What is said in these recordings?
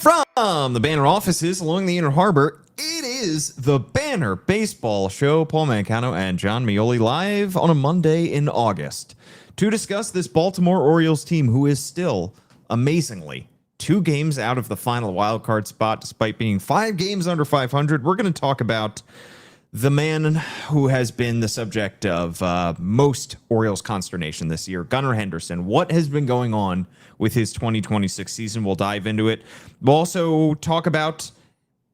From the Banner offices along the Inner Harbor, it is the Banner Baseball Show. Paul Mancano and John Meoli live on a Monday in August to discuss this Baltimore Orioles team who is still, amazingly, 2 games out of the final wildcard spot despite being 5 games under 500. We're going to talk about the man who has been the subject of most Orioles consternation this year, Gunnar Henderson. What has been going on with his 2026 season? We'll dive into it. We'll also talk about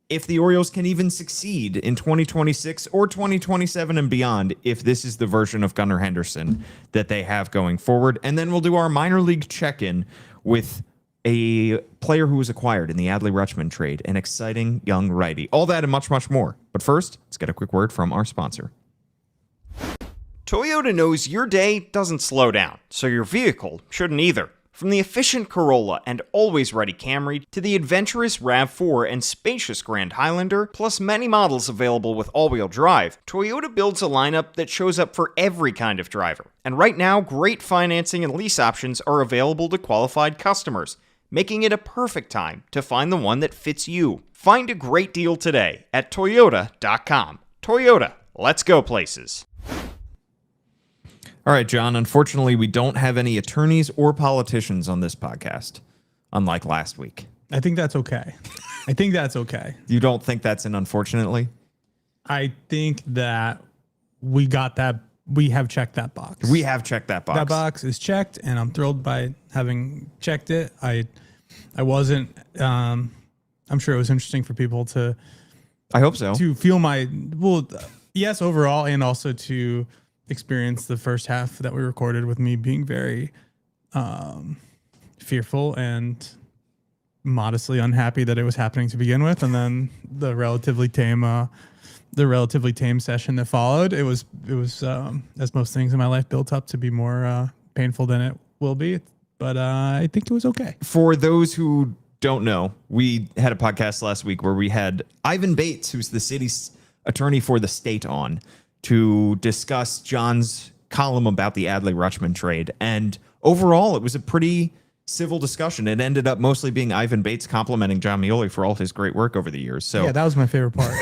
if the Orioles can even succeed in 2026 or 2027 and beyond, if this is the version of Gunnar Henderson that they have going forward. And then we'll do our minor league check-in with a player who was acquired in the Adley Rutschman trade, an exciting young righty. All that and much, much more. But first, let's get a quick word from our sponsor. Toyota knows your day doesn't slow down, so your vehicle shouldn't either. From the efficient Corolla and always-ready Camry to the adventurous RAV4 and spacious Grand Highlander, plus many models available with all-wheel drive, Toyota builds a lineup that shows up for every kind of driver. And right now, great financing and lease options are available to qualified customers, making it a perfect time to find the one that fits you. Find a great deal today at Toyota.com. Toyota, let's go places. All right, John, unfortunately, we don't have any attorneys or politicians on this podcast, unlike last week. I think that's okay. You don't think that's an unfortunately? I think that we got that. We have checked that box. We have checked that box. That box is checked, and I'm thrilled by having checked it. I wasn't. I'm sure it was interesting for people to. I hope so. To feel yes, overall, and also to experience the first half that we recorded with me being very fearful and modestly unhappy that it was happening to begin with, and then the relatively tame session that followed. It was as most things in my life built up to be more painful than it will be, but I think it was okay. For those who don't know, we had a podcast last week where we had Ivan Bates, who's the city's attorney for the state, on to discuss John's column about the Adley Rutschman trade. And overall, it was a pretty civil discussion. It ended up mostly being Ivan Bates complimenting John Meoli for all his great work over the years. So yeah, that was my favorite part.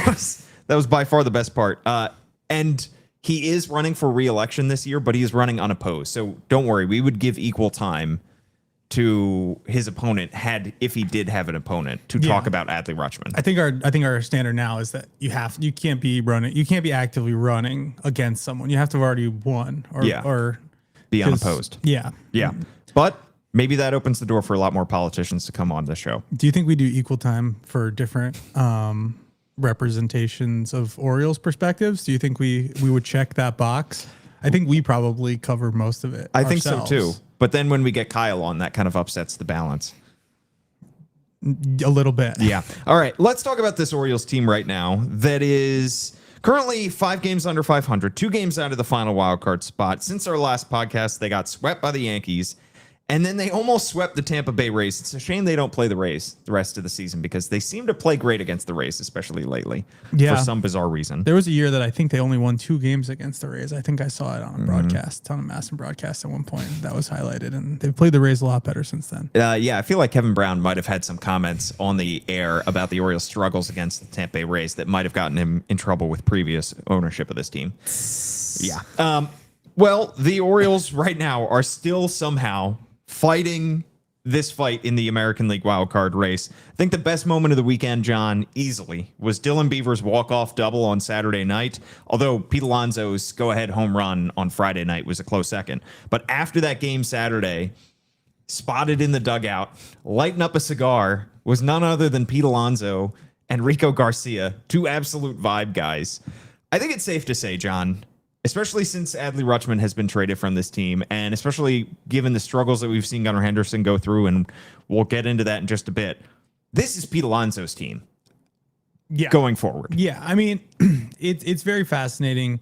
That was by far the best part. And he is running for re-election this year, but he is running unopposed. So don't worry, we would give equal time to his opponent if he did have an opponent to talk about Adley Rutschman. I think our standard now is that you can't be actively running against someone. You have to have already won or be unopposed. Yeah. But maybe that opens the door for a lot more politicians to come on the show. Do you think we do equal time for different representations of Orioles perspectives? Do you think we would check that box? I think we probably cover most of it. I think so too. But then when we get Kyle on, that kind of upsets the balance. A little bit. Yeah. All right. Let's talk about this Orioles team right now that is currently 5 games under 500, 2 games out of the final wildcard spot. Since our last podcast, they got swept by the Yankees, and then they almost swept the Tampa Bay Rays. It's a shame they don't play the Rays the rest of the season because they seem to play great against the Rays, especially lately, for some bizarre reason. There was a year that I think they only won 2 games against the Rays. I think I saw it on a broadcast, on a Masson broadcast at one point. That was highlighted, and they've played the Rays a lot better since then. I feel like Kevin Brown might have had some comments on the air about the Orioles' struggles against the Tampa Bay Rays that might have gotten him in trouble with previous ownership of this team. Yeah. Well, the Orioles right now are still somehow fighting this fight in the American League wildcard race. I think the best moment of the weekend, John, easily, was Dylan Beaver's walk-off double on Saturday night, although Pete Alonso's go-ahead home run on Friday night was a close second. But after that game Saturday, spotted in the dugout, lighting up a cigar, was none other than Pete Alonso and Rico Garcia, 2 absolute vibe guys. I think it's safe to say, John, especially since Adley Rutschman has been traded from this team, and especially given the struggles that we've seen Gunnar Henderson go through, and we'll get into that in just a bit, this is Pete Alonso's team going forward. Yeah, I mean, it's very fascinating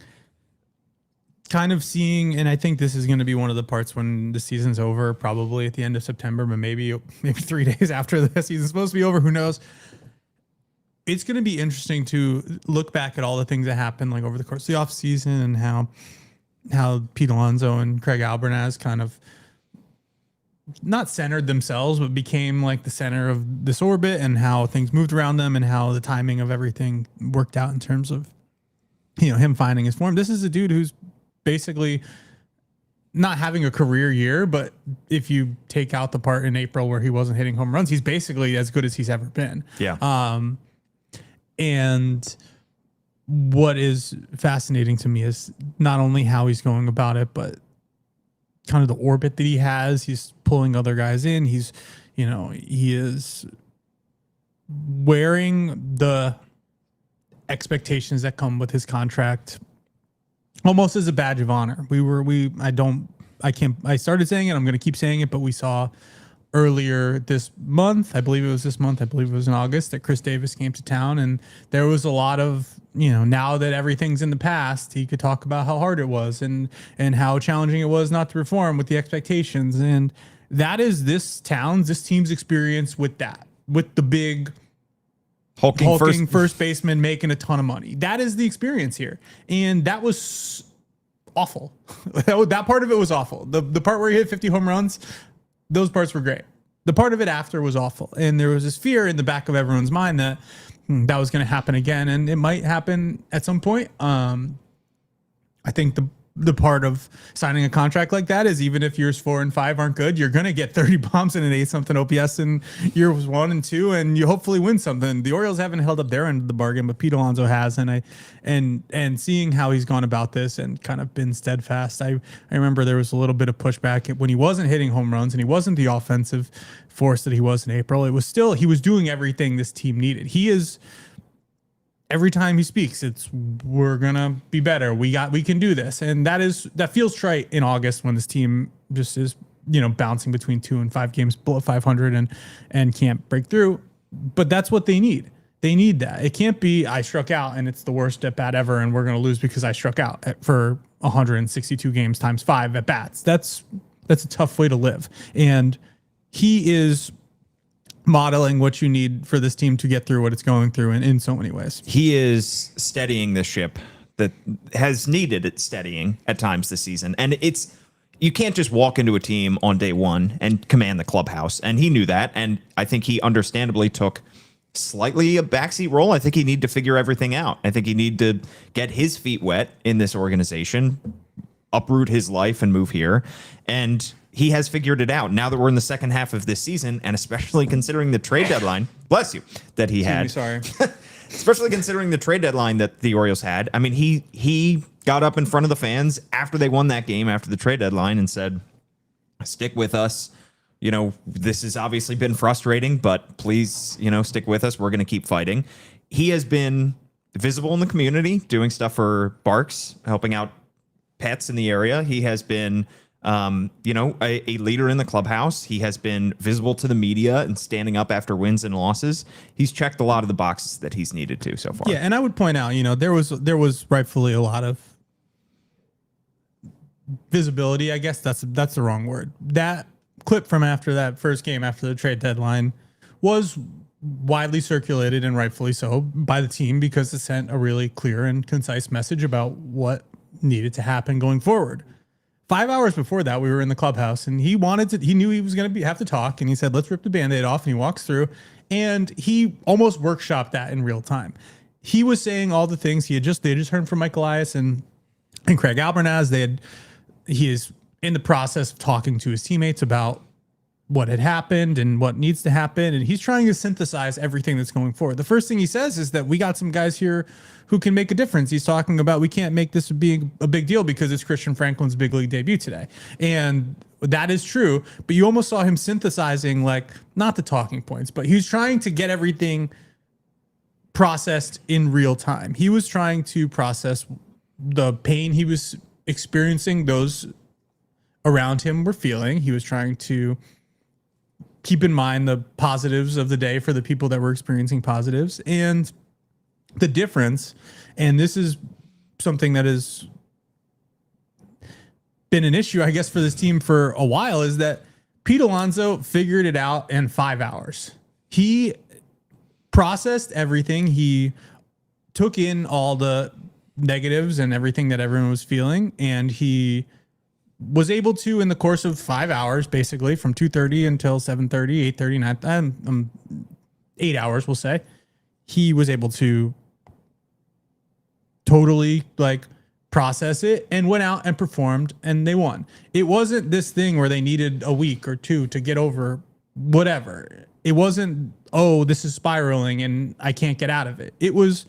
kind of seeing, and I think this is going to be one of the parts when the season's over, probably at the end of September, but maybe 3 days after the season's supposed to be over, who knows? It's going to be interesting to look back at all the things that happened like over the course of the offseason and how Pete Alonso and Craig Albernaz kind of not centered themselves, but became like the center of this orbit and how things moved around them and how the timing of everything worked out in terms of, him finding his form. This is a dude who's basically not having a career year, but if you take out the part in April where he wasn't hitting home runs, he's basically as good as he's ever been. Yeah. And what is fascinating to me is not only how he's going about it, but kind of the orbit that he has. He's pulling other guys in. He is wearing the expectations that come with his contract almost as a badge of honor. I started saying it, I'm going to keep saying it, but we saw earlier this month, I believe it was in August, that Chris Davis came to town, and there was a lot of, now that everything's in the past, he could talk about how hard it was and how challenging it was not to perform with the expectations. And that is this team's experience with the big hulking first baseman making a ton of money. That is the experience here. And that was awful. That part of it was awful. The part where he hit 50 home runs, those parts were great. The part of it after was awful. And there was this fear in the back of everyone's mind that that was going to happen again. And it might happen at some point. I think the part of signing a contract like that is even if years 4 and 5 aren't good, you're going to get 30 bombs and an 8-something OPS in years 1 and 2, and you hopefully win something. The Orioles haven't held up their end of the bargain, but Pete Alonso has, and seeing how he's gone about this and kind of been steadfast. I remember there was a little bit of pushback when he wasn't hitting home runs and he wasn't the offensive force that he was in April. It was still, he was doing everything this team needed. He is. Every time he speaks, we're gonna be better. We can do this, and that feels trite in August when this team just is bouncing between 2 and 5 games below 500 and can't break through. But that's what they need. They need that. It can't be I struck out and it's the worst at bat ever, and we're gonna lose because I struck out for 162 games times 5 at bats. That's a tough way to live, and he is modeling what you need for this team to get through what it's going through in so many ways. He is steadying the ship that has needed it steadying at times this season. And you can't just walk into a team on day one and command the clubhouse. And he knew that. And I think he understandably took slightly a backseat role. I think he needed to figure everything out. I think he needed to get his feet wet in this organization, uproot his life and move here. And he has figured it out now that we're in the second half of this season, and especially considering the trade deadline, bless you, that he had. Sorry. Especially considering the trade deadline that the Orioles had. I mean, he got up in front of the fans after they won that game, after the trade deadline, and said, stick with us. This has obviously been frustrating, but please, stick with us. We're going to keep fighting. He has been visible in the community, doing stuff for Barks, helping out pets in the area. He has been a leader in the clubhouse. He has been visible to the media and standing up after wins and losses. He's checked a lot of the boxes that he's needed to so far. Yeah, and I would point out, there was rightfully a lot of visibility. I guess that's the wrong word. That clip from after that first game after the trade deadline was widely circulated, and rightfully so, by the team because it sent a really clear and concise message about what needed to happen going forward. 5 hours before that, we were in the clubhouse, and he knew he was going to have to talk, and he said, let's rip the Band-Aid off, and he walks through, and he almost workshopped that in real time. He was saying all the things they had just heard from Mike Elias and Craig Albernaz. He is in the process of talking to his teammates about what had happened and what needs to happen, and he's trying to synthesize everything that's going forward. The first thing he says is that we got some guys here who can make a difference. He's talking about we can't make this being a big deal because it's Christian Franklin's big league debut today. And that is true, but you almost saw him synthesizing, not the talking points, but he was trying to get everything processed in real time. He was trying to process the pain he was experiencing, those around him were feeling. He was trying to keep in mind the positives of the day for the people that were experiencing positives. And the difference, and this is something that has been an issue, I guess, for this team for a while, is that Pete Alonso figured it out in 5 hours. He processed everything. He took in all the negatives and everything that everyone was feeling, and he was able to, in the course of 5 hours, basically from 2:30 until 7:30, 8:30, 9, 8 hours, we'll say, he was able to totally like process it and went out and performed, and they won. It wasn't this thing where they needed a week or two to get over whatever. It wasn't, oh, this is spiraling and I can't get out of it. It was,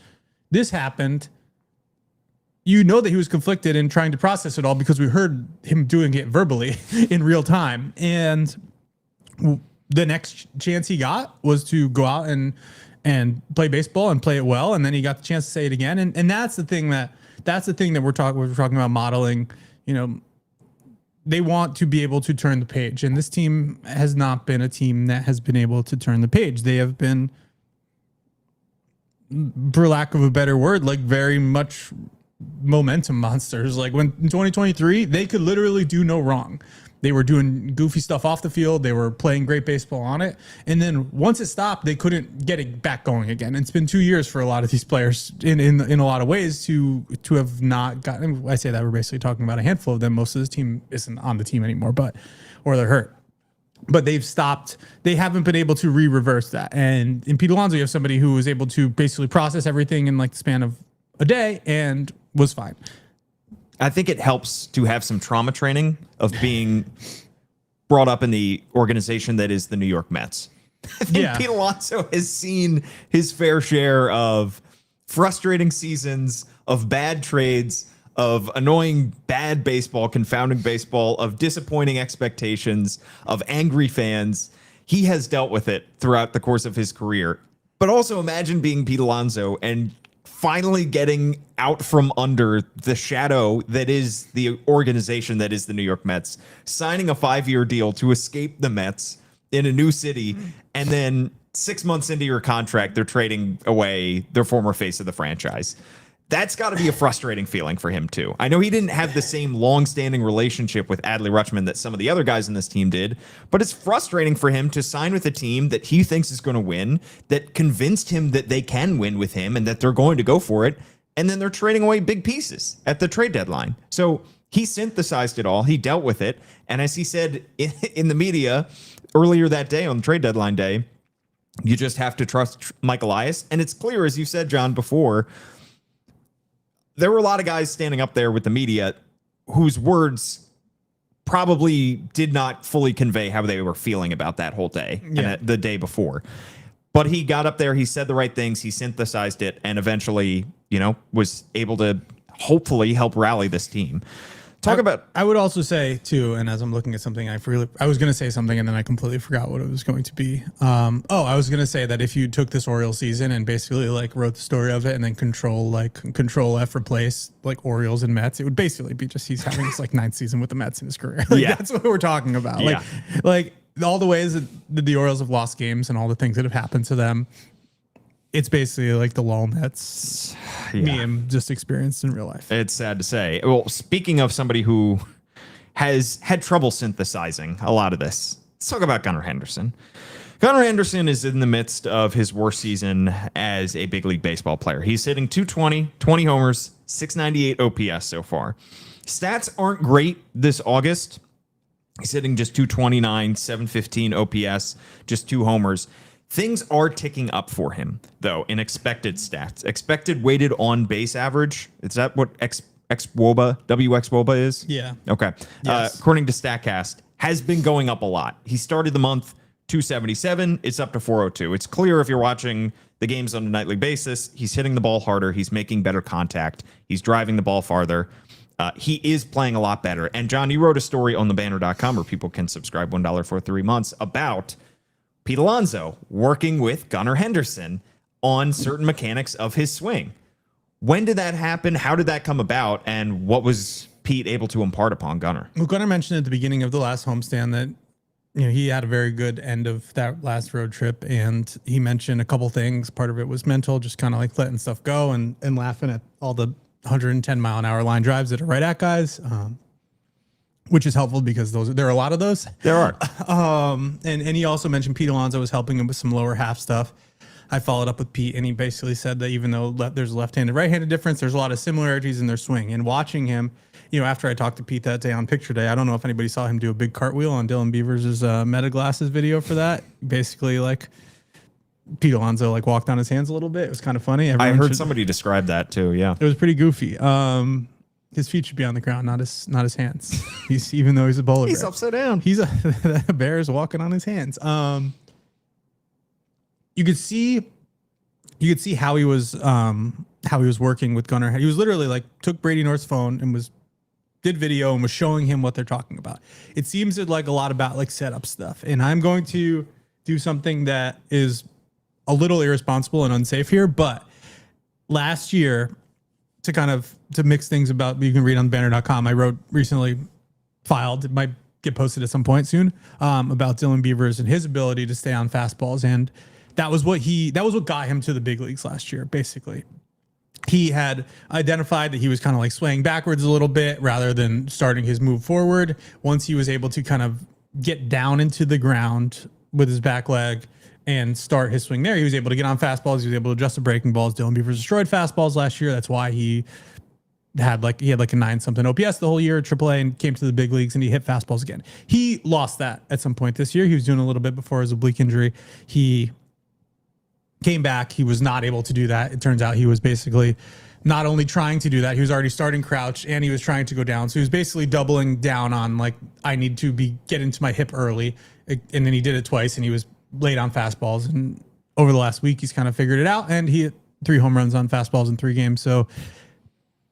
this happened. You know that he was conflicted and trying to process it all because we heard him doing it verbally in real time. And the next chance he got was to go out and play baseball and play it well. And then he got the chance to say it again. And that's the thing that we're talking about modeling. You know, they want to be able to turn the page. And this team has not been a team that has been able to turn the page. They have been, for lack of a better word, like very much momentum monsters. Like when in 2023, they could literally do no wrong. They were doing goofy stuff off the field. They were playing great baseball on it. And then once it stopped, they couldn't get it back going again. And it's been 2 years for a lot of these players in a lot of ways to have not gotten. I say that we're basically talking about a handful of them. Most of the team isn't on the team anymore, or they're hurt. But they've stopped. They haven't been able to reverse that. And in Pete Alonso, you have somebody who was able to basically process everything in like the span of a day and was fine. I think it helps to have some trauma training of being brought up in the organization that is the New York Mets. I think Pete Alonso has seen his fair share of frustrating seasons, of bad trades, of annoying bad baseball, confounding baseball, of disappointing expectations, of angry fans. He has dealt with it throughout the course of his career. But also imagine being Pete Alonso and finally getting out from under the shadow that is the organization that is the New York Mets, signing a 5-year deal to escape the Mets in a new city, and then 6 months into your contract, they're trading away their former face of the franchise. That's got to be a frustrating feeling for him, too. I know he didn't have the same long-standing relationship with Adley Rutschman that some of the other guys in this team did, but it's frustrating for him to sign with a team that he thinks is going to win, that convinced him that they can win with him and that they're going to go for it, and then they're trading away big pieces at the trade deadline. So he synthesized it all. He dealt with it. And as he said in the media earlier that day on trade deadline day, you just have to trust Mike Elias. And it's clear, as you said, John, before, there were a lot of guys standing up there with the media whose words probably did not fully convey how they were feeling about that whole day and the day before. But he got up there, he said the right things, he synthesized it, and eventually, was able to hopefully help rally this team. I would also say too, and as I'm looking at something, I was going to say something and then I completely forgot what it was going to be. I was going to say that if you took this Orioles season and basically like wrote the story of it and then control F replace like Orioles and Mets, it would basically be just he's having his like 9th season with the Mets in his career. That's what we're talking about. Yeah. Like all the ways that the Orioles have lost games and all the things that have happened to them. It's basically like the lull Mets meme just experienced in real life. It's sad to say. Well, speaking of somebody who has had trouble synthesizing a lot of this, let's talk about Gunnar Henderson. Gunnar Henderson is in the midst of his worst season as a big league baseball player. He's hitting 220, 20 homers, 698 OPS so far. Stats aren't great this August. He's hitting just 229, 715 OPS, just 2 homers. Things are ticking up for him, though, in expected stats. Expected weighted on base average. Is that what WXWOBA is? Yeah. Okay. Yes. According to StatCast, has been going up a lot. He started the month 277. It's up to 402. It's clear if you're watching the games on a nightly basis, he's hitting the ball harder. He's making better contact. He's driving the ball farther. He is playing a lot better. And, John, you wrote a story on thebanner.com where people can subscribe $1 for 3 months about Pete Alonso working with Gunnar Henderson on certain mechanics of his swing. When did that happen? How did that come about? And what was Pete able to impart upon Gunnar? Well, Gunnar mentioned at the beginning of the last homestand that he had a very good end of that last road trip, and he mentioned a couple things. Part of it was mental, just kind of like letting stuff go and laughing at all the 110-mile-an-hour line drives that are right at guys. Which is helpful because there are a lot of those. There are. And he also mentioned Pete Alonso was helping him with some lower half stuff. I followed up with Pete, and he basically said that even though there's a left-handed, right-handed difference, there's a lot of similarities in their swing. And watching him, after I talked to Pete that day on picture day, I don't know if anybody saw him do a big cartwheel on Dylan Beavers' Meta Glasses video for that. Basically, like Pete Alonso like walked on his hands a little bit. It was kind of funny. I heard somebody describe that too. Yeah, it was pretty goofy. His feet should be on the ground, not his hands. Even though he's a bowler, he's upside down. He's a bear is walking on his hands. You could see how he was working with Gunnar. He was literally like took Brady North's phone and did video and was showing him what they're talking about. It seems like a lot about like setup stuff. And I'm going to do something that is a little irresponsible and unsafe here, but last year, to mix things about, you can read on banner.com. I wrote recently, filed, it might get posted at some point soon, about Dylan Beavers and his ability to stay on fastballs. And that was what got him to the big leagues last year. Basically, he had identified that he was kind of like swaying backwards a little bit rather than starting his move forward. Once he was able to kind of get down into the ground with his back leg and start his swing there, he was able to get on fastballs. He was able to adjust the breaking balls. Dylan Beavers destroyed fastballs last year. That's why he had like a 9-something OPS the whole year at AAA and came to the big leagues, and he hit fastballs again. He lost that at some point this year. He was doing a little bit before his oblique injury. He came back. He was not able to do that. It turns out he was basically not only trying to do that, he was already starting crouch and he was trying to go down. So he was basically doubling down on like, I need to get into my hip early. And then he did it twice, and he was late on fastballs. And over the last week, he's kind of figured it out, and he hit 3 home runs on fastballs in 3 games. So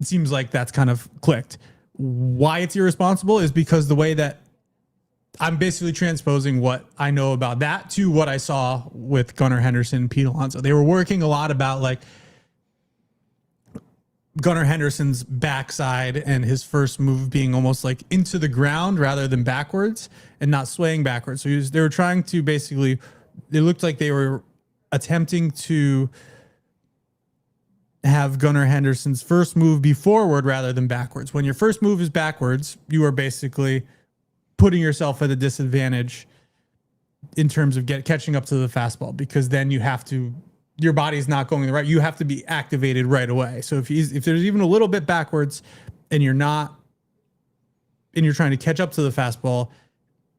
it seems like that's kind of clicked. Why it's irresponsible is because the way that I'm basically transposing what I know about that to what I saw with Gunnar Henderson and Pete Alonso. They were working a lot about like Gunnar Henderson's backside and his first move being almost like into the ground rather than backwards and not swaying backwards. So they were trying to basically, it looked like they were attempting to have Gunnar Henderson's first move be forward rather than backwards. When your first move is backwards, you are basically putting yourself at a disadvantage in terms of catching up to the fastball, because then your body's not going the right. You have to be activated right away. So if there's even a little bit backwards and you're trying to catch up to the fastball,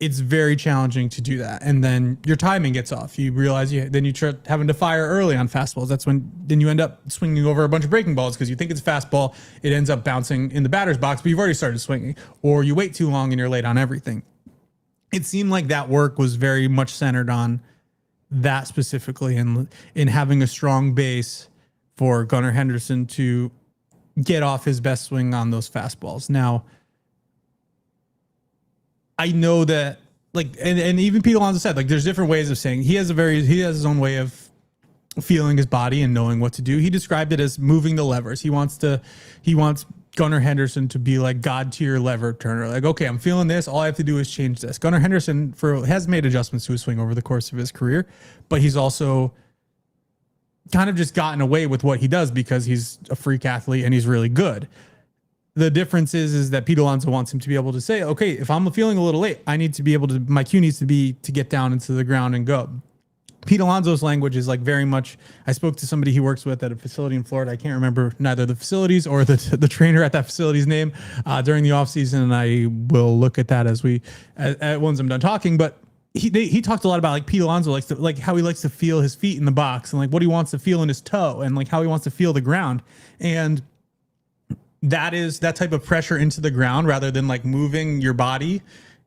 it's very challenging to do that. And then your timing gets off. You realize then you try having to fire early on fastballs. That's then you end up swinging over a bunch of breaking balls because you think it's a fastball. It ends up bouncing in the batter's box, but you've already started swinging, or you wait too long and you're late on everything. It seemed like that work was very much centered on that specifically, and in having a strong base for Gunnar Henderson to get off his best swing on those fastballs. Now, I know that and even Pete Alonso said, like, there's different ways of saying he has his own way of feeling his body and knowing what to do. He described it as moving the levers. He wants Gunnar Henderson to be like God tier lever turner. Like, okay, I'm feeling this. All I have to do is change this. Gunnar Henderson has made adjustments to his swing over the course of his career, but he's also kind of just gotten away with what he does because he's a freak athlete and he's really good. The difference is that Pete Alonso wants him to be able to say, okay, if I'm feeling a little late, my cue needs to be to get down into the ground and go. Pete Alonso's language is like very much, I spoke to somebody he works with at a facility in Florida. I can't remember neither the facilities or the trainer at that facility's name during the offseason, and I will look at that once I'm done talking. But he talked a lot about like Pete Alonso likes to, like how he likes to feel his feet in the box and like what he wants to feel in his toe and like how he wants to feel the ground. And that type of pressure into the ground rather than like moving your body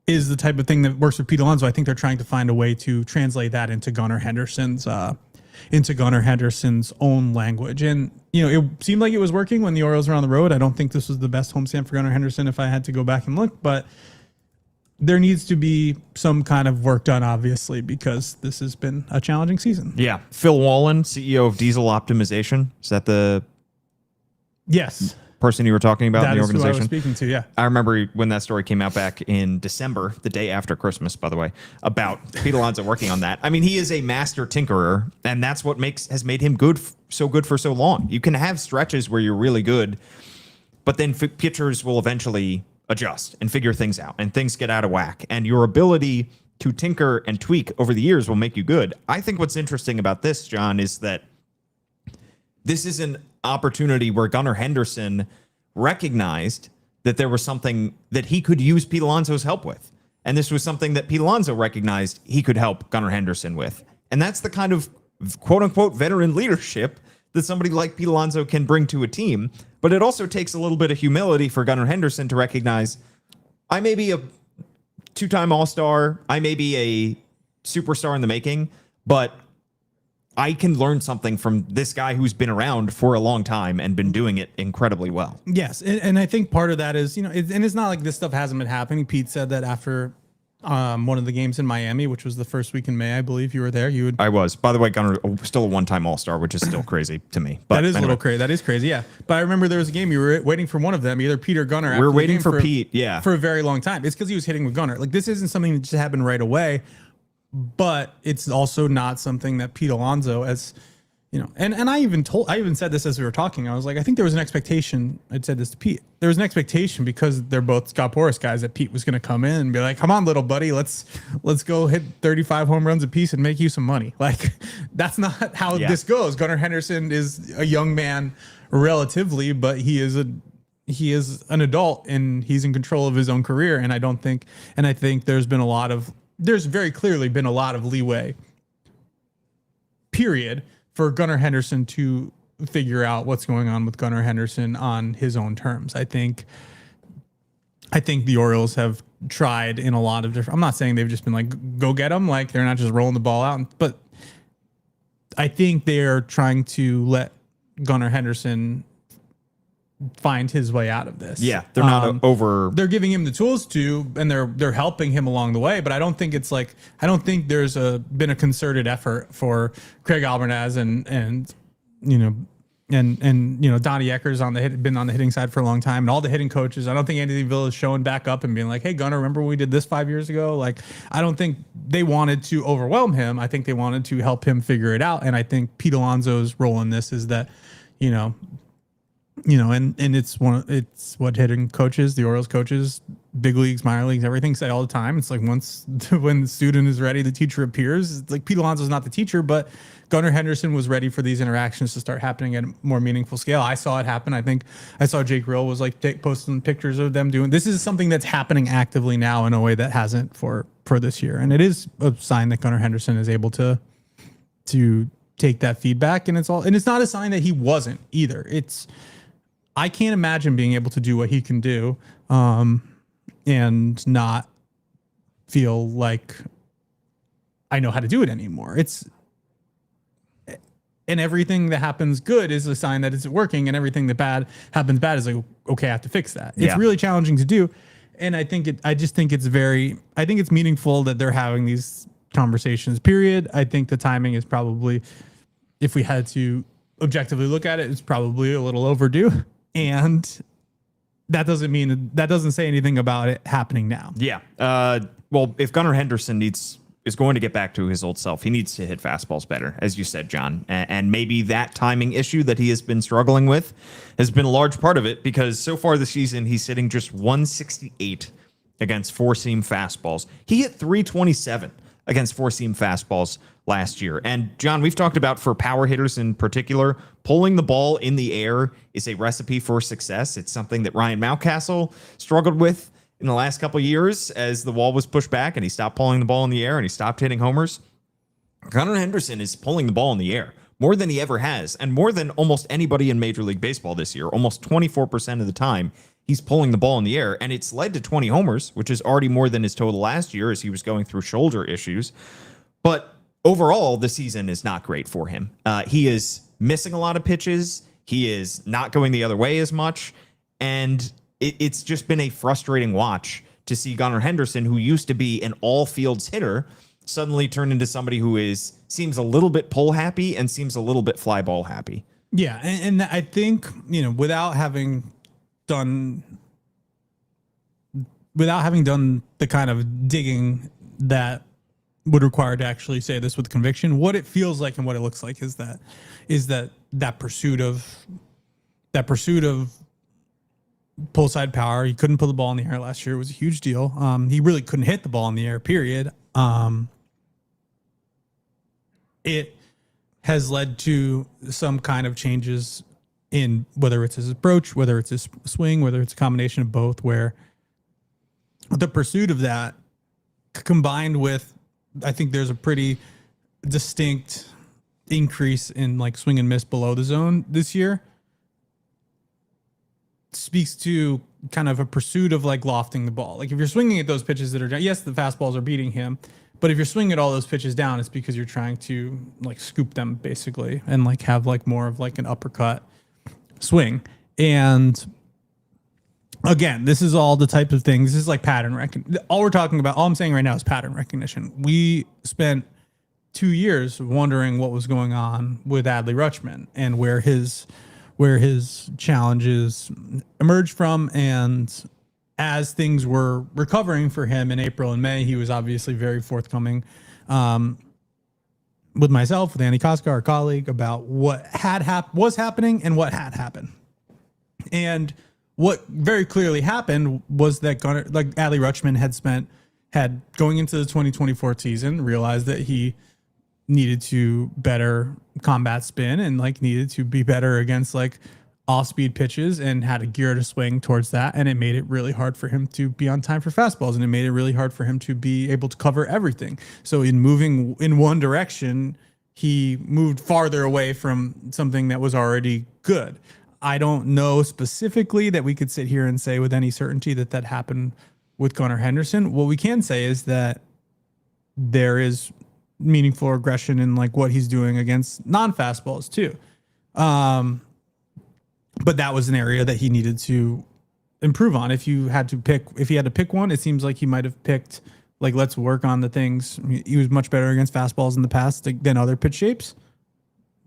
is the type of thing that works with Pete Alonso. I think they're trying to find a way to translate that into Gunnar Henderson's own language. And, it seemed like it was working when the Orioles were on the road. I don't think this was the best homestand for Gunnar Henderson if I had to go back and look, but there needs to be some kind of work done, obviously, because this has been a challenging season. Yeah. Phil Wallen, CEO of Diesel Optimization. Is that the person you were talking about in the organization? That is who I was speaking to, yeah. I remember when that story came out back in December, the day after Christmas, by the way, about Pete Alonso working on that. I mean, he is a master tinkerer, and that's what has made him good for so long. You can have stretches where you're really good, but then pitchers will eventually adjust and figure things out, and things get out of whack. And your ability to tinker and tweak over the years will make you good. I think what's interesting about this, John, is that this is an opportunity where Gunnar Henderson recognized that there was something that he could use Pete Alonso's help with. And this was something that Pete Alonso recognized he could help Gunnar Henderson with. And that's the kind of quote unquote veteran leadership that somebody like Pete Alonso can bring to a team. But it also takes a little bit of humility for Gunnar Henderson to recognize I may be a two-time All-Star, I may be a superstar in the making, but I can learn something from this guy who's been around for a long time and been doing it incredibly well. Yes, and I think part of that is, and it's not like this stuff hasn't been happening. Pete said that after one of the games in Miami, which was the first week in May, I believe you were there. I was. By the way, Gunnar, still a one-time All-Star, which is still crazy to me. But that is a little crazy. That is crazy, yeah. But I remember there was a game you were waiting for one of them, either Pete or Gunnar. We were waiting for Pete, yeah, for a very long time. It's because he was hitting with Gunnar. Like, this isn't something that just happened right away, but it's also not something that Pete Alonso as and I even said this as we were talking. I was like, I think there was an expectation. I'd said this to Pete. There was an expectation because they're both Scott Boras guys that Pete was going to come in and be like, come on, little buddy, let's go hit 35 home runs apiece and make you some money. Like, that's not how this goes. Gunnar Henderson is a young man relatively, but he is an adult and he's in control of his own career. And I think there's very clearly been a lot of leeway, period, for Gunnar Henderson to figure out what's going on with Gunnar Henderson on his own terms. I think the Orioles have tried in a lot of different, I'm not saying they've just been like, go get him. Like, they're not just rolling the ball out, but I think they're trying to let Gunnar Henderson find his way out of this. Yeah, they're not they're giving him the tools to, and they're helping him along the way. But I don't think there's been a concerted effort for Craig Albernaz and Donnie Eckers been on the hitting side for a long time, and all the hitting coaches. I don't think Andy Ville is showing back up and being like, hey, Gunnar, remember when we did this 5 years ago? Like, I don't think they wanted to overwhelm him. I think they wanted to help him figure it out. And I think Pete Alonso's role in this is that, and it's what hitting coaches, the Orioles coaches, big leagues, minor leagues, everything say all the time. It's like when the student is ready, the teacher appears. It's like Pete Alonso's not the teacher, but Gunnar Henderson was ready for these interactions to start happening at a more meaningful scale. I saw it happen. I think I saw Jake Rill was like posting pictures of them doing. This is something that's happening actively now in a way that hasn't for this year, and it is a sign that Gunnar Henderson is able to take that feedback, and it's not a sign that he wasn't either. I can't imagine being able to do what he can do and not feel like I know how to do it anymore. And everything that happens good is a sign that it's working, and everything that happens bad is like, okay, I have to fix that. It's really challenging to do. And I think it's meaningful that they're having these conversations, period. I think the timing is probably, if we had to objectively look at it, it's probably a little overdue. And that doesn't say anything about it happening now. Yeah. Well, if Gunnar Henderson is going to get back to his old self, he needs to hit fastballs better, as you said, John. And maybe that timing issue that he has been struggling with has been a large part of it, because so far this season, he's hitting just 168 against four-seam fastballs. He hit 327 against four-seam fastballs last year. And John, we've talked about, for power hitters in particular, pulling the ball in the air is a recipe for success. It's something that Ryan Mountcastle struggled with in the last couple of years as the wall was pushed back and he stopped pulling the ball in the air and he stopped hitting homers. Gunnar Henderson is pulling the ball in the air more than he ever has, and more than almost anybody in Major League Baseball this year. Almost 24% of the time, he's pulling the ball in the air, and it's led to 20 homers, which is already more than his total last year as he was going through shoulder issues. But overall, the season is not great for him. He is missing a lot of pitches. He is not going the other way as much. And it's just been a frustrating watch to see Gunnar Henderson, who used to be an all-fields hitter, suddenly turn into somebody who seems a little bit pull happy and seems a little bit fly ball happy. Yeah, and I think, without having done the kind of digging that would require to actually say this with conviction, what it feels like and what it looks like is that pursuit of pull side power. He couldn't put the ball in the air last year. It was a huge deal. He really couldn't hit the ball in the air, period. It has led to some kind of changes in whether it's his approach, whether it's his swing, whether it's a combination of both, where the pursuit of that combined with, I think there's a pretty distinct increase in like swing and miss below the zone this year, speaks to kind of a pursuit of like lofting the ball. Like if you're swinging at those pitches that are down, yes, the fastballs are beating him, but if you're swinging at all those pitches down, it's because you're trying to like scoop them basically and like have like more of like an uppercut swing. And again, this is all the type of things. This is like pattern recognition. All I'm saying right now is pattern recognition. We spent 2 years wondering what was going on with Adley Rutschman and where his challenges emerged from. And as things were recovering for him in April and May, he was obviously very forthcoming with myself, with Andy Koska, our colleague, about what was happening and what had happened. And what very clearly happened was that Adley Rutschman had going into the 2024 season, realized that he needed to better combat spin and like needed to be better against like off-speed pitches and had a gear to swing towards that. And it made it really hard for him to be on time for fastballs, and it made it really hard for him to be able to cover everything. So in moving in one direction, he moved farther away from something that was already good. I don't know specifically that we could sit here and say with any certainty that that happened with Gunnar Henderson. What we can say is that there is meaningful regression in like what he's doing against non-fastballs too. But that was an area that he needed to improve on. If he had to pick one, it seems like he might have picked like, let's work on the things. I mean, he was much better against fastballs in the past than other pitch shapes.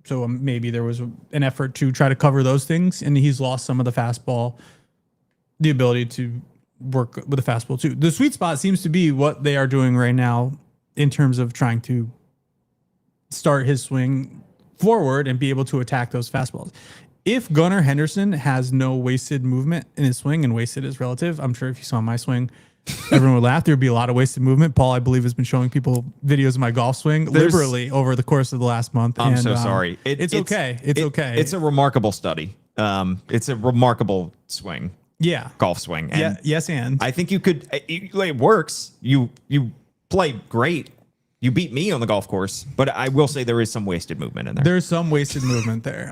So maybe there was an effort to try to cover those things, and he's lost some of the fastball, the ability to work with the fastball too. The sweet spot seems to be what they are doing right now in terms of trying to start his swing forward and be able to attack those fastballs. If Gunnar Henderson has no wasted movement in his swing, and wasted is relative, I'm sure if you saw my swing, everyone would laugh. There would be a lot of wasted movement. Paul, I believe, has been showing people videos of my golf swing liberally over the course of the last month. I'm so sorry. It's okay. It's okay. It's a remarkable study. It's a remarkable swing. Yeah. Golf swing. And yes, and I think it works. You play great. You beat me on the golf course, but I will say there is some wasted movement in there. There's some wasted movement there.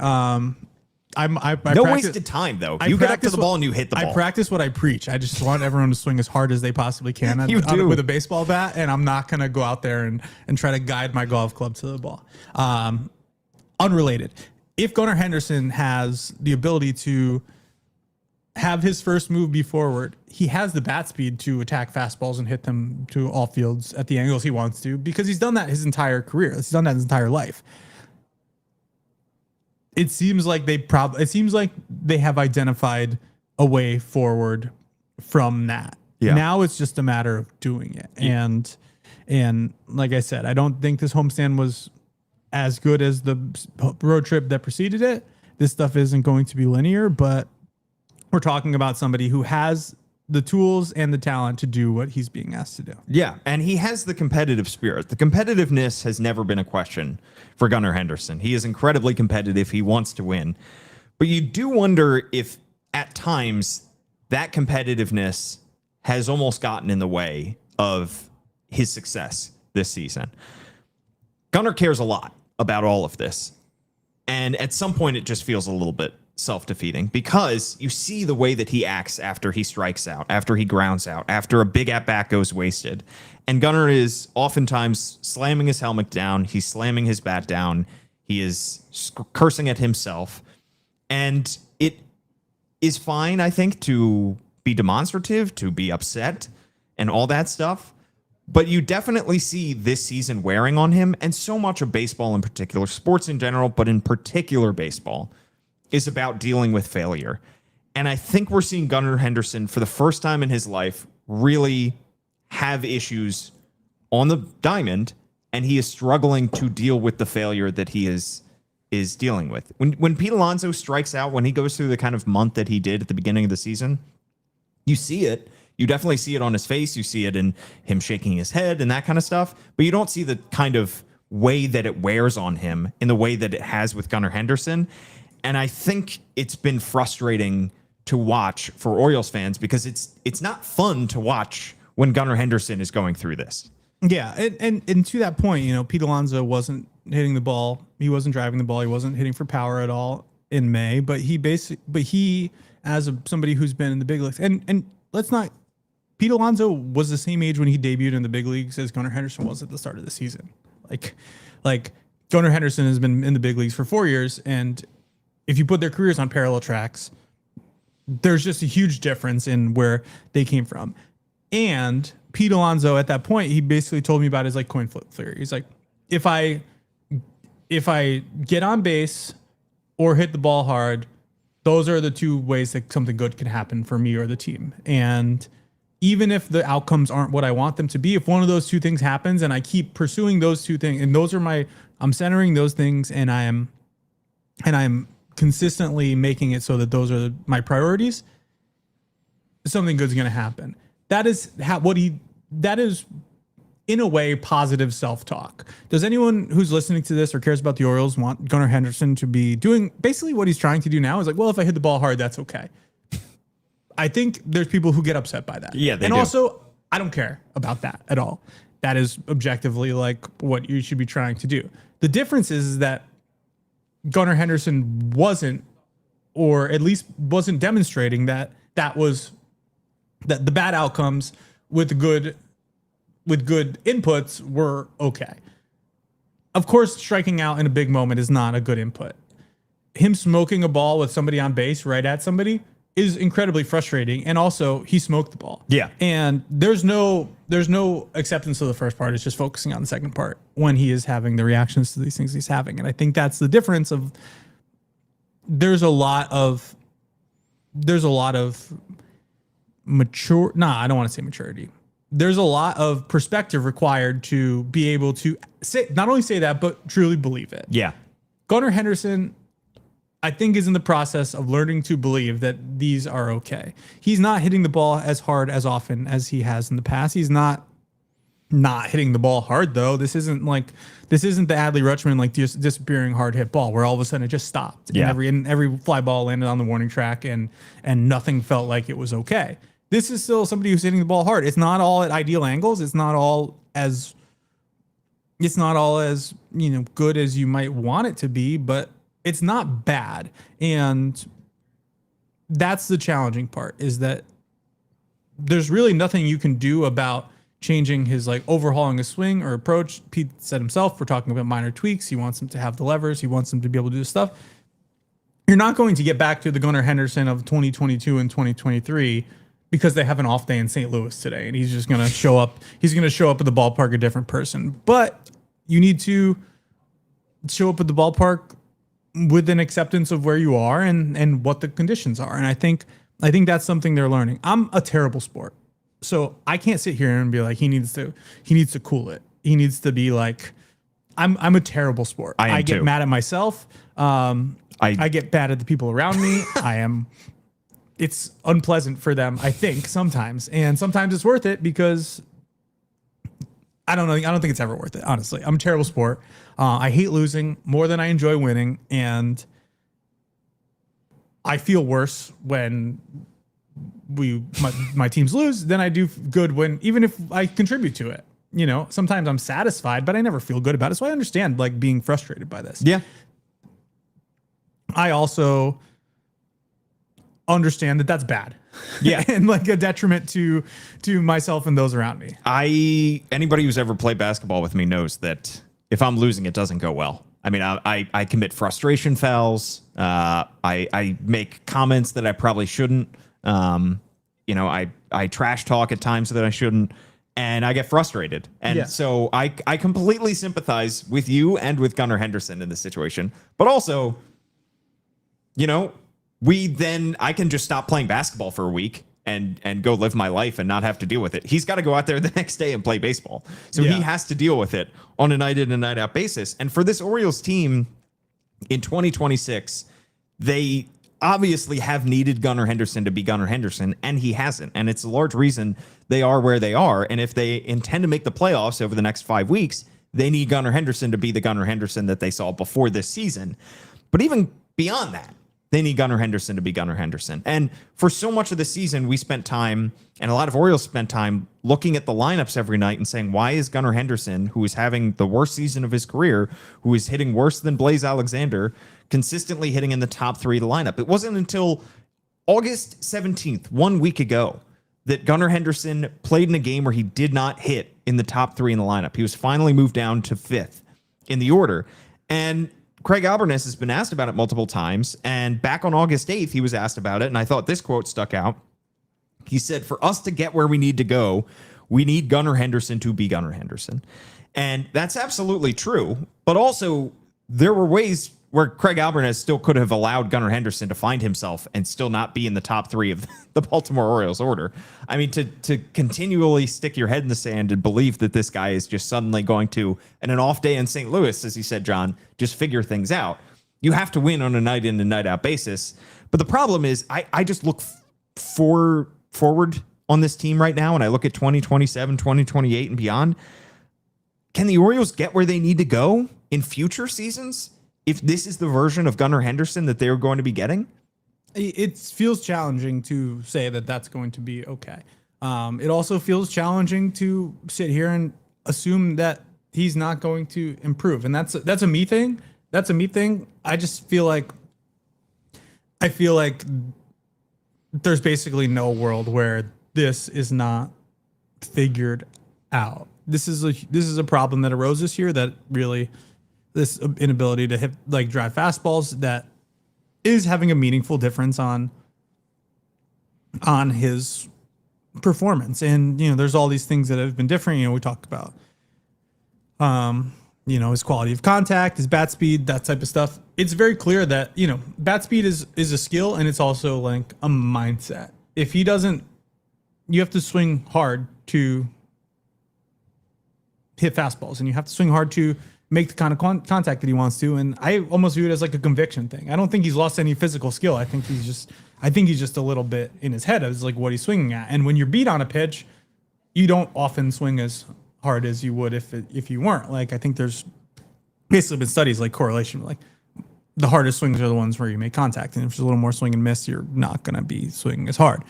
Wasted time though. You get up to the ball and you hit the ball. I practice what I preach. I just want everyone to swing as hard as they possibly can with a baseball bat, and I'm not going to go out there and try to guide my golf club to the ball. Unrelated. If Gunnar Henderson has the ability to have his first move be forward, he has the bat speed to attack fastballs and hit them to all fields at the angles he wants to, because he's done that his entire career. He's done that his entire life. It seems like they have identified a way forward from that. Yeah. Now it's just a matter of doing it. Yeah. And like I said, I don't think this homestand was as good as the road trip that preceded it. This stuff isn't going to be linear, but we're talking about somebody who has the tools and the talent to do what he's being asked to do. Yeah, and he has the competitive spirit. The competitiveness has never been a question for Gunnar Henderson. He is incredibly competitive. He wants to win. But you do wonder if at times that competitiveness has almost gotten in the way of his success this season. Gunnar cares a lot about all of this. And at some point it just feels a little bit self-defeating, because you see the way that he acts after he strikes out, after he grounds out, after a big at-bat goes wasted. And Gunnar is oftentimes slamming his helmet down. He's slamming his bat down. He is cursing at himself. And it is fine, I think, to be demonstrative, to be upset, and all that stuff. But you definitely see this season wearing on him, and so much of baseball in particular, sports in general, but in particular baseball, is about dealing with failure. And I think we're seeing Gunnar Henderson, for the first time in his life, really have issues on the diamond, and he is struggling to deal with the failure that he is dealing with. When Pete Alonso strikes out, when he goes through the kind of month that he did at the beginning of the season, you see it. You definitely see it on his face. You see it in him shaking his head and that kind of stuff. But you don't see the kind of way that it wears on him in the way that it has with Gunnar Henderson. And I think it's been frustrating to watch for Orioles fans because it's not fun to watch when Gunnar Henderson is going through this. Yeah, and to that point, Pete Alonso wasn't hitting the ball. He wasn't driving the ball. He wasn't hitting for power at all in May. But he as somebody who's been in the big leagues, and let's not. Pete Alonso was the same age when he debuted in the big leagues as Gunnar Henderson was at the start of the season. Like Gunnar Henderson has been in the big leagues for 4 years, and if you put their careers on parallel tracks, there's just a huge difference in where they came from. And Pete Alonso at that point, he basically told me about his coin flip theory. He's like, if I get on base or hit the ball hard, those are the two ways that something good can happen for me or the team. And even if the outcomes aren't what I want them to be, if one of those two things happens and I keep pursuing those two things, and those are I'm centering those things, and I'm consistently making it so that those are my priorities, something good's going to happen. That is in a way positive self-talk. Does anyone who's listening to this or cares about the Orioles want Gunnar Henderson to be doing basically what he's trying to do now? Is like, well, if I hit the ball hard, that's okay. I think there's people who get upset by that. Yeah, they do. Also, I don't care about that at all. That is objectively what you should be trying to do. The difference is that Gunnar Henderson wasn't, or at least wasn't demonstrating that the bad outcomes with good inputs were okay. Of course, striking out in a big moment is not a good input. Him smoking a ball with somebody on base right at somebody is incredibly frustrating, and also he smoked the ball. Yeah. And there's no acceptance of the first part. It's just focusing on the second part when he is having the reactions to these things he's having. And I think that's the difference of there's a lot of mature, I don't want to say maturity. There's a lot of perspective required to be able to not only say that, but truly believe it. Yeah. Gunnar Henderson, I think, is in the process of learning to believe that these are okay. He's not hitting the ball as hard as often as he has in the past. He's not hitting the ball hard, though. This isn't the Adley Rutschman just disappearing hard hit ball where all of a sudden it just stopped. Yeah. And every fly ball landed on the warning track and nothing felt like it was okay. This is still somebody who's hitting the ball hard. It's not all at ideal angles. It's not all as good as you might want it to be, but it's not bad. And that's the challenging part, is that there's really nothing you can do about changing his overhauling his swing or approach. Pete said himself, we're talking about minor tweaks. He wants him to have the levers. He wants him to be able to do stuff. You're not going to get back to the Gunnar Henderson of 2022 and 2023 because they have an off day in St. Louis today, and he's just going to show up. He's going to show up at the ballpark a different person. But you need to show up at the ballpark with an acceptance of where you are and what the conditions are. And I think that's something they're learning. I'm a terrible sport, so I can't sit here and be like, he needs to cool it. He needs to be like, I'm a terrible sport. I get mad at myself. I get mad at the people around me. It's unpleasant for them, I think, sometimes. And sometimes it's worth it because I don't know. I don't think it's ever worth it, honestly. I'm a terrible sport. I hate losing more than I enjoy winning. And I feel worse when my teams lose than I do good when, even if I contribute to it. Sometimes I'm satisfied, but I never feel good about it. So I understand being frustrated by this. Yeah. I also understand that that's bad. Yeah. And a detriment to myself and those around me. Anybody who's ever played basketball with me knows that if I'm losing, it doesn't go well. I mean, I commit frustration fouls. I make comments that I probably shouldn't. I trash talk at times that I shouldn't, and I get frustrated. And so I completely sympathize with you and with Gunnar Henderson in this situation. But also, I can just stop playing basketball for a week and go live my life and not have to deal with it. He's got to go out there the next day and play baseball. So he has to deal with it on a night in and night out basis. And for this Orioles team in 2026, they obviously have needed Gunnar Henderson to be Gunnar Henderson, and he hasn't. And it's a large reason they are where they are. And if they intend to make the playoffs over the next 5 weeks, they need Gunnar Henderson to be the Gunnar Henderson that they saw before this season. But even beyond that, they need Gunnar Henderson to be Gunnar Henderson. And for so much of the season, we spent time, and a lot of Orioles spent time looking at the lineups every night and saying, why is Gunnar Henderson, who is having the worst season of his career, who is hitting worse than Blaze Alexander, consistently hitting in the top 3 of the lineup? It wasn't until August 17th, 1 week ago, that Gunnar Henderson played in a game where he did not hit in the top 3 in the lineup. He was finally moved down to 5th in the order. And Craig Albernaz has been asked about it multiple times. And back on August 8th, he was asked about it. And I thought this quote stuck out. He said, for us to get where we need to go, we need Gunnar Henderson to be Gunnar Henderson. And that's absolutely true. But also, there were ways where Craig Albernaz still could have allowed Gunnar Henderson to find himself and still not be in the top 3 of the Baltimore Orioles order. I mean, to continually stick your head in the sand and believe that this guy is just suddenly going to, in an off day in St. Louis, as he said, John, just figure things out. You have to win on a night in and night out basis. But the problem is I just look forward on this team right now, and I look at 2027, 2028 and beyond. Can the Orioles get where they need to go in future seasons if this is the version of Gunnar Henderson that they're going to be getting? It feels challenging to say that that's going to be okay. It also feels challenging to sit here and assume that he's not going to improve. And that's a me thing. That's a me thing. I feel like there's basically no world where this is not figured out. This is a problem that arose this year, that really, this inability to hit, like, drive fastballs, that is having a meaningful difference on his performance. And, there's all these things that have been different. We talked about, his quality of contact, his bat speed, that type of stuff. It's very clear that, bat speed is a skill, and it's also like a mindset. If he doesn't, you have to swing hard to hit fastballs, and you have to swing hard to make the kind of contact that he wants to. And I almost view it as like a conviction thing. I don't think he's lost any physical skill. I think he's just a little bit in his head as like what he's swinging at. And when you're beat on a pitch, you don't often swing as hard as you would if you weren't. Like, I think there's basically been studies like correlation, like the hardest swings are the ones where you make contact. And if there's a little more swing and miss, you're not going to be swinging as hard.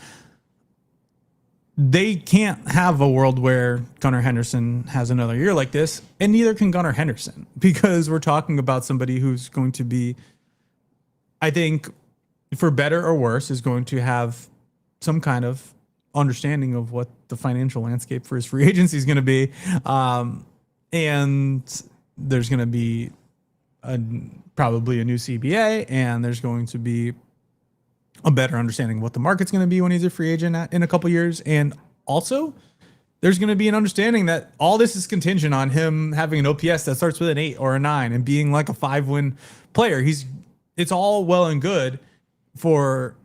They can't have a world where Gunnar Henderson has another year like this, and neither can Gunnar Henderson, because we're talking about somebody who's going to be, I think, for better or worse, is going to have some kind of understanding of what the financial landscape for his free agency is going to be. And there's going to be probably a new CBA, and there's going to be a better understanding of what the market's going to be when he's a free agent in a couple years. And also, there's going to be an understanding that all this is contingent on him having an OPS that starts with an 8 or a 9 and being like a 5-win player. It's all well and good for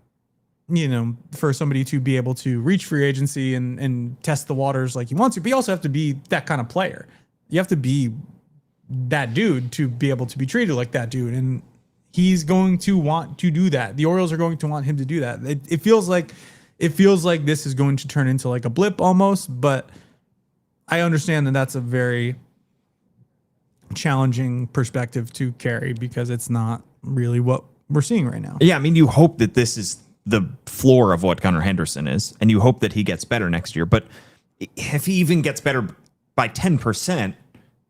somebody to be able to reach free agency and test the waters like he wants to, but you also have to be that kind of player. You have to be that dude to be able to be treated like that dude. And he's going to want to do that. The Orioles are going to want him to do that. It feels like this is going to turn into like a blip almost, but I understand that that's a very challenging perspective to carry, because it's not really what we're seeing right now. Yeah, I mean, you hope that this is the floor of what Gunnar Henderson is, and you hope that he gets better next year. But if he even gets better by 10%,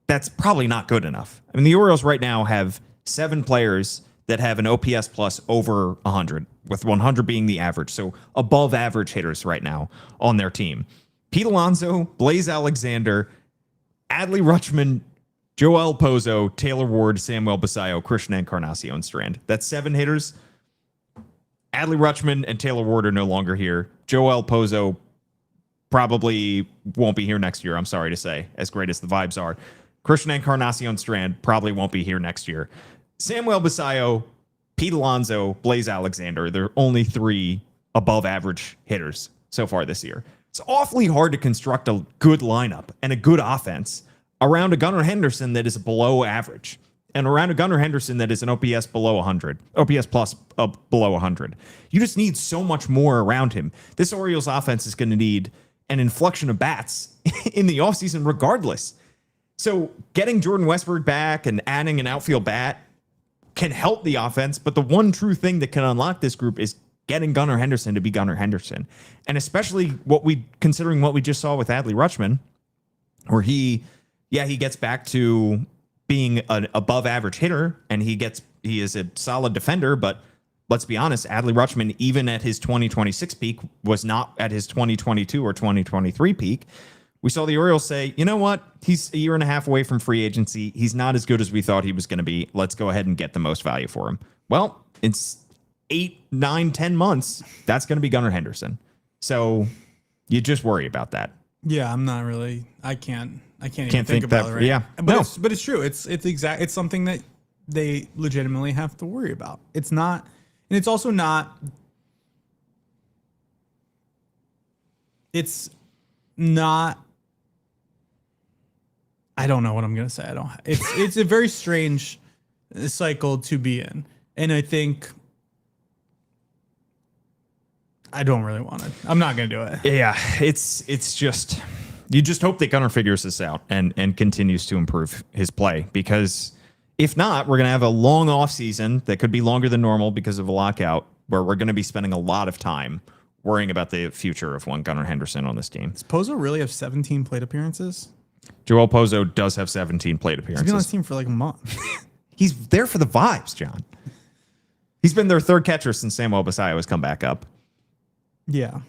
that's probably not good enough. I mean, the Orioles right now have 7 players that have an OPS plus over 100, with 100 being the average. So above average hitters right now on their team. Pete Alonso, Blaze Alexander, Adley Rutschman, Joel Pozo, Taylor Ward, Samuel Basayo, Christian Encarnacion Strand. That's 7 hitters. Adley Rutschman and Taylor Ward are no longer here. Joel Pozo probably won't be here next year, I'm sorry to say, as great as the vibes are. Christian Encarnacion Strand probably won't be here next year. Samuel Basayo, Pete Alonso, Blaze Alexander, they're only 3 above average hitters so far this year. It's awfully hard to construct a good lineup and a good offense around a Gunnar Henderson that is below average. and around a Gunnar Henderson that is an OPS below 100, OPS plus below 100. You just need so much more around him. This Orioles offense is going to need an inflection of bats in the offseason regardless. So getting Jordan Westburg back and adding an outfield bat can help the offense, but the one true thing that can unlock this group is getting Gunnar Henderson to be Gunnar Henderson. And especially considering what we just saw with Adley Rutschman, where he gets back to being an above average hitter and he is a solid defender, but let's be honest, Adley Rutschman, even at his 2026 peak, was not at his 2022 or 2023 peak. We saw the Orioles say, you know what? He's a year and a half away from free agency. He's not as good as we thought he was going to be. Let's go ahead and get the most value for him. Well, it's 8, 9, 10 months. That's going to be Gunnar Henderson. So you just worry about that. Yeah, I'm not really. I can't even think about it. Right? Yeah, but it's true. It's something that they legitimately have to worry about. It's not, and it's also not. It's not. I don't know what I'm gonna say. It's a very strange cycle to be in, and I think I don't really want it. I'm not gonna do it. Yeah, it's just you just hope that Gunnar figures this out and continues to improve his play, because if not, we're gonna have a long off season that could be longer than normal because of a lockout, where we're gonna be spending a lot of time worrying about the future of one Gunnar Henderson on this team. Does Pozo really have 17 plate appearances? Joel Pozo does have 17 plate appearances. He's been on this team for like a month. He's there for the vibes, John. He's been their third catcher since Samuel Basayo has come back up. Yeah.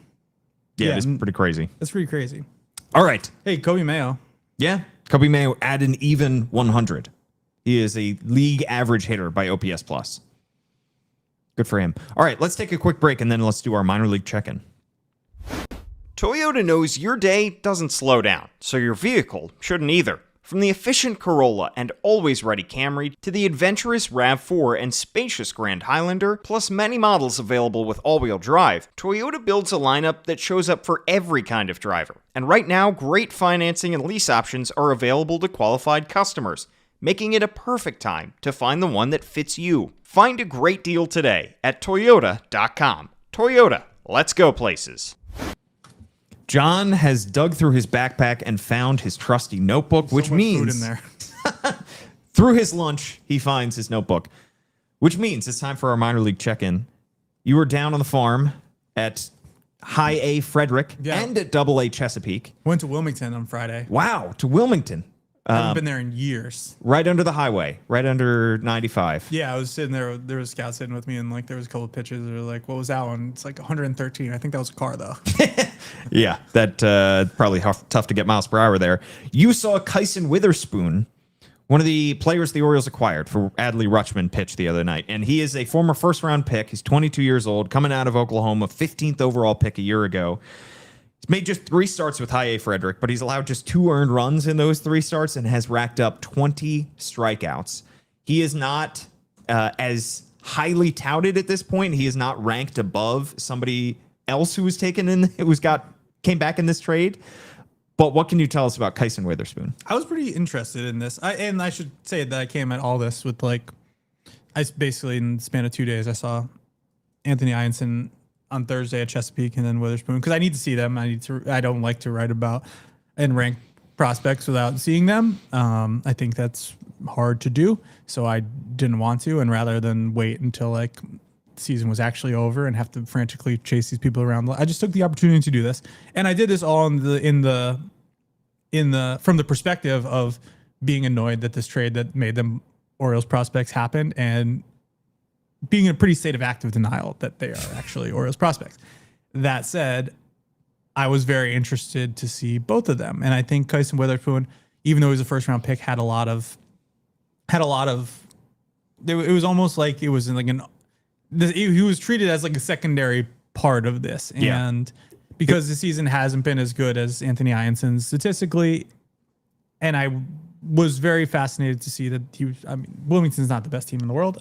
Yeah, it's pretty crazy. That's pretty crazy. All right. Hey, Kobe Mayo. Yeah, Kobe Mayo at an even 100. He is a league average hitter by OPS plus. Good for him. All right, let's take a quick break and then let's do our minor league check-in. Toyota knows your day doesn't slow down, so your vehicle shouldn't either. From the efficient Corolla and always-ready Camry to the adventurous RAV4 and spacious Grand Highlander, plus many models available with all-wheel drive, Toyota builds a lineup that shows up for every kind of driver. And right now, great financing and lease options are available to qualified customers, making it a perfect time to find the one that fits you. Find a great deal today at Toyota.com. Toyota, let's go places. John has dug through his backpack and found his trusty notebook, which means food in there. through his lunch, he finds his notebook, which means it's time for our minor league check-in. You were down on the farm at High A Frederick and at Double A Chesapeake. Went to Wilmington on Friday. Wow, to Wilmington. I haven't been there in years. Right under the highway, right under 95. Yeah, I was sitting there. There was a scout sitting with me, and like there was a couple of pitches. They were like, "What was that one?" It's like 113. I think that was a car, though. Yeah, that probably tough to get miles per hour there. You saw Kyson Witherspoon, one of the players the Orioles acquired for Adley Rutschman, pitch the other night, and he is a former first-round pick. He's 22 years old, coming out of Oklahoma, 15th overall pick a year ago. He's made just 3 starts with High A Frederick, but he's allowed just 2 earned runs in those 3 starts and has racked up 20 strikeouts. He is not as highly touted at this point. He is not ranked above somebody else who was taken in, came back in this trade. But what can you tell us about Kyson Witherspoon? I was pretty interested in this. I should say that I came at all this with I basically in the span of 2 days, I saw Anthony Ianson on Thursday at Chesapeake and then Witherspoon, because I need to see them. I don't like to write about and rank prospects without seeing them. I think that's hard to do, so I didn't want to, and rather than wait until the season was actually over and have to frantically chase these people around, I just took the opportunity to do this, and I did this all from the perspective of being annoyed that this trade that made them Orioles prospects happened, and being in a pretty state of active denial that they are actually Orioles prospects. That said, I was very interested to see both of them. And I think Kyson Witherspoon, even though he was a first round pick, had a lot of, it was almost like it was he was treated as like a secondary part of this. And because the season hasn't been as good as Anthony Ianson's statistically, and I was very fascinated to see that Wilmington's not the best team in the world.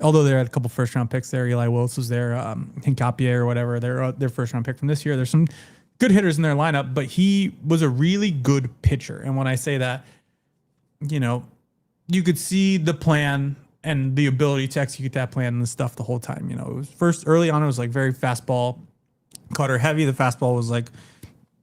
Although they had a couple first round picks there. Eli Willis was there, Hincapie or whatever. They're their first round pick from this year. There's some good hitters in their lineup, but he was a really good pitcher. And when I say that, you could see the plan and the ability to execute that plan and the stuff the whole time. You know, it was first early on, it was like very fastball cutter heavy. The fastball was like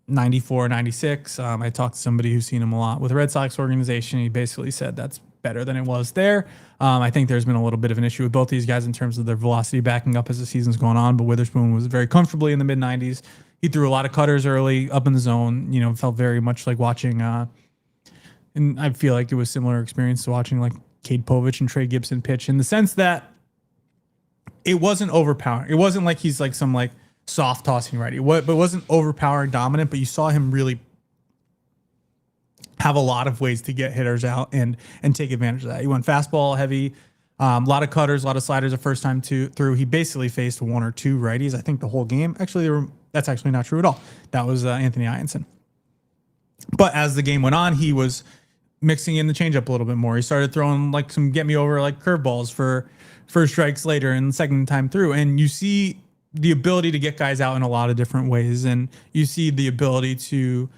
94, 96. I talked to somebody who's seen him a lot with the Red Sox organization. He basically said that's better than it was there. I think there's been a little bit of an issue with both these guys in terms of their velocity backing up as the season's going on, but Witherspoon was very comfortably in the mid 90s. He threw a lot of cutters early up in the zone, you know, felt very much like watching, and I feel like it was similar experience to watching like Cade Povich and Trey Gibson pitch, in the sense that it wasn't overpowering. It wasn't like he's like some like soft tossing righty, but it wasn't overpowering dominant, but you saw him really have a lot of ways to get hitters out and take advantage of that. He went fastball heavy, a lot of cutters, a lot of sliders the first time through. He basically faced one or two righties, I think, the whole game. Actually, that's actually not true at all. That was Anthony Ianson. But as the game went on, he was mixing in the changeup a little bit more. He started throwing like some get me over like curveballs for first strikes later and the second time through. And you see the ability to get guys out in a lot of different ways. And you see the ability to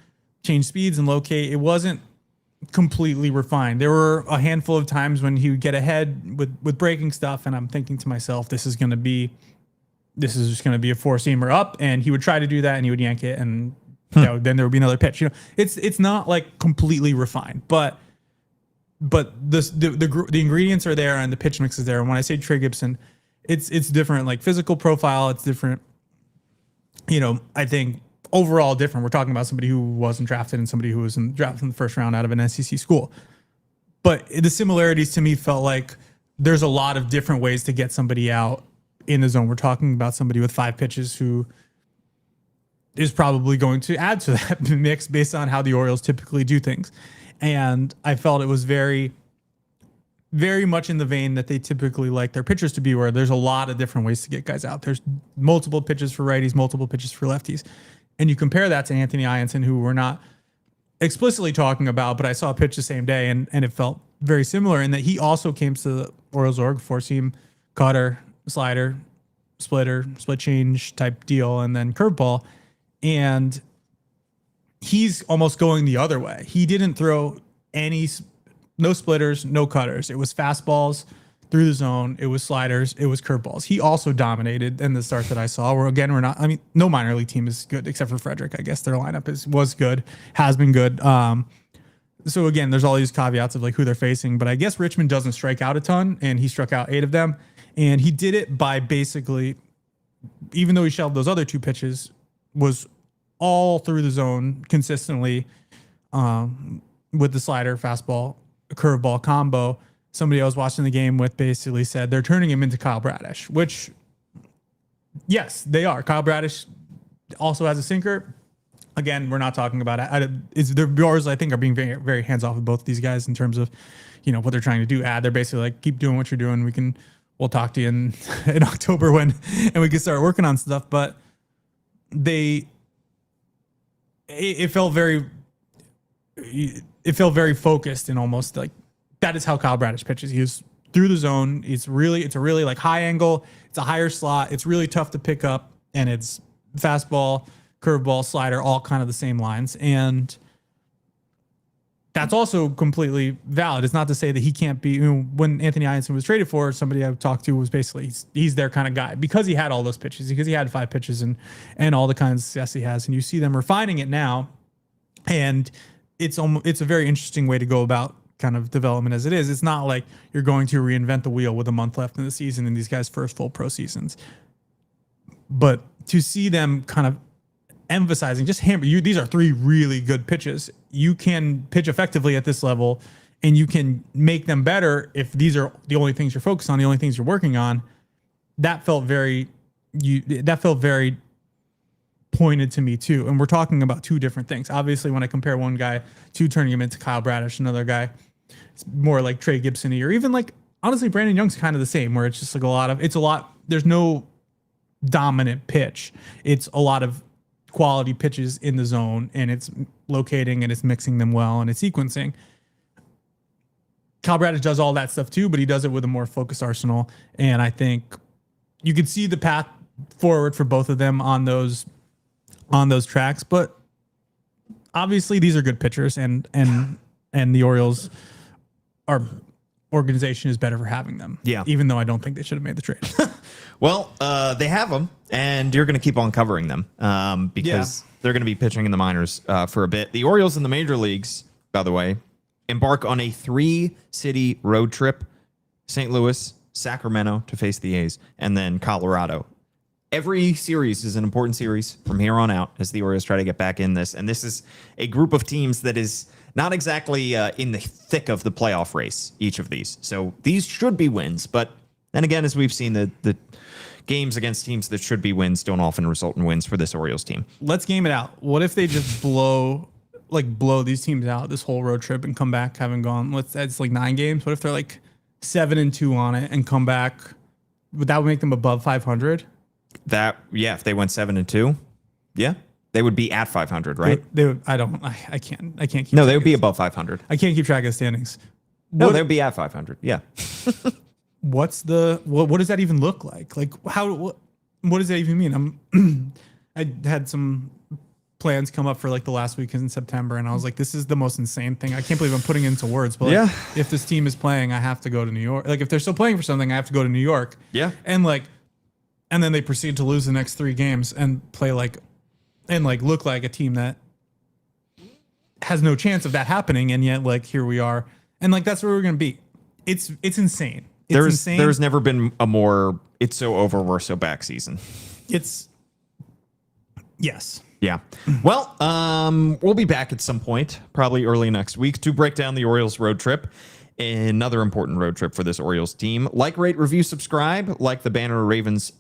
change speeds and locate. It wasn't completely refined. There were a handful of times when he would get ahead with breaking stuff, and I'm thinking to myself, this is just going to be a four-seamer up, and he would try to do that, and he would yank it, and you know, then there would be another pitch. You know, it's not like completely refined, but the ingredients are there, and the pitch mix is there. And when I say Trey Gibson, it's different, like physical profile, it's different. You know, I think overall different. We're talking about somebody who wasn't drafted and somebody who was drafted in the first round out of an SEC school. But the similarities to me felt like there's a lot of different ways to get somebody out in the zone. We're talking about somebody with 5 pitches who is probably going to add to that mix based on how the Orioles typically do things. And I felt it was very, very much in the vein that they typically like their pitchers to be, where there's a lot of different ways to get guys out. There's multiple pitches for righties, multiple pitches for lefties. And you compare that to Anthony Ianson, who we're not explicitly talking about, but I saw a pitch the same day, and it felt very similar in that he also came to the Orioles org, 4-seam, cutter, slider, splitter, split change type deal, and then curveball. And he's almost going the other way. He didn't throw no splitters, no cutters. It was fastballs through the zone. It was sliders. It was curveballs. He also dominated in the start that I saw, where again, no minor league team is good except for Frederick. I guess their lineup was good, has been good. So again, there's all these caveats of like who they're facing, but I guess Richmond doesn't strike out a ton, and he struck out 8 of them. And he did it by basically, even though he shelved those other 2 pitches, was all through the zone consistently with the slider, fastball, curveball combo. Somebody I was watching the game with basically said they're turning him into Kyle Bradish, which, yes, they are. Kyle Bradish also has a sinker. Again, we're not talking about it. The Orioles, I think, are being very, very hands off with both of these guys in terms of, you know, what they're trying to do. They're basically like, keep doing what you're doing. We'll talk to you in October and we can start working on stuff. But it felt very focused and almost like that is how Kyle Bradish pitches. He was through the zone. It's a really like high angle. It's a higher slot. It's really tough to pick up, and it's fastball, curveball, slider, all kind of the same lines. And that's also completely valid. It's not to say that he can't be, when Anthony Ianson was traded for, somebody I talked to was basically, he's their kind of guy because he had all those pitches, because he had 5 pitches and all the kinds of success he has. And you see them refining it now. And it's a very interesting way to go about kind of development as it is. It's not like you're going to reinvent the wheel with a month left in the season in these guys' first full pro seasons. But to see them kind of emphasizing just hammer you, these are 3 really good pitches. You can pitch effectively at this level, and you can make them better if these are the only things you're focused on, the only things you're working on. That felt very pointed to me too. And we're talking about 2 different things. Obviously, when I compare one guy to turning him into Kyle Bradish, another guy, it's more like Trey Gibson-y, or even like, honestly, Brandon Young's kind of the same, where it's just like there's no dominant pitch. It's a lot of quality pitches in the zone, and it's locating and it's mixing them well and it's sequencing. Kyle Bradish does all that stuff too, but he does it with a more focused arsenal. And I think you could see the path forward for both of them on those tracks. But obviously these are good pitchers, and the Orioles are organization is better for having them. Yeah. Even though I don't think they should have made the trade. Well, they have them, and you're going to keep on covering them because they're going to be pitching in the minors for a bit. The Orioles in the major leagues, by the way, embark on a 3-city road trip: St. Louis, Sacramento to face the A's, and then Colorado. Every series is an important series from here on out as the Orioles try to get back in this. And this is a group of teams that is not exactly in the thick of the playoff race, each of these. So these should be wins. But then again, as we've seen, the games against teams that should be wins don't often result in wins for this Orioles team. Let's game it out. What if they just blow these teams out this whole road trip and come back having gone, it's like 9 games. What if they're like 7-2 on it and come back? That would make them above 500? If they went 7-2, they would be at 500, right? They would, I can't keep. No, they would be above 500. I can't keep track of the standings. No, they would be at 500. Yeah. What does that even look like? Like what does that even mean? I had some plans come up for like the last week in September, and I was like, this is the most insane thing. I can't believe I'm putting it into words, but like, if this team is playing, I have to go to New York. Like if they're still playing for something, I have to go to New York. Yeah. And then they proceed to lose the next 3 games and play look like a team that has no chance of that happening. And yet here we are. And that's where we're going to be. It's insane. There's never been a more it's so over, we're so back season. Yes. Yeah. Well, we'll be back at some point, probably early next week, to break down the Orioles road trip. Another important road trip for this Orioles team. Like, rate, review, subscribe. Like the Banner Ravens.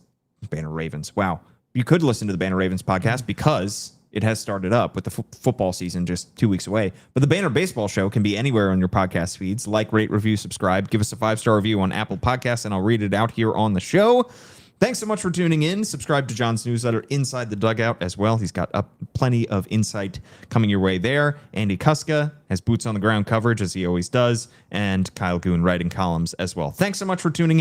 Wow. You could listen to the Banner Ravens podcast because it has started up with the football season just 2 weeks away. But the Banner Baseball Show can be anywhere on your podcast feeds. Like, rate, review, subscribe. Give us a 5-star review on Apple Podcasts, and I'll read it out here on the show. Thanks so much for tuning in. Subscribe to John's newsletter, Inside the Dugout, as well. He's got plenty of insight coming your way there. Andy Kuska has boots on the ground coverage, as he always does, and Kyle Goon writing columns as well. Thanks so much for tuning in.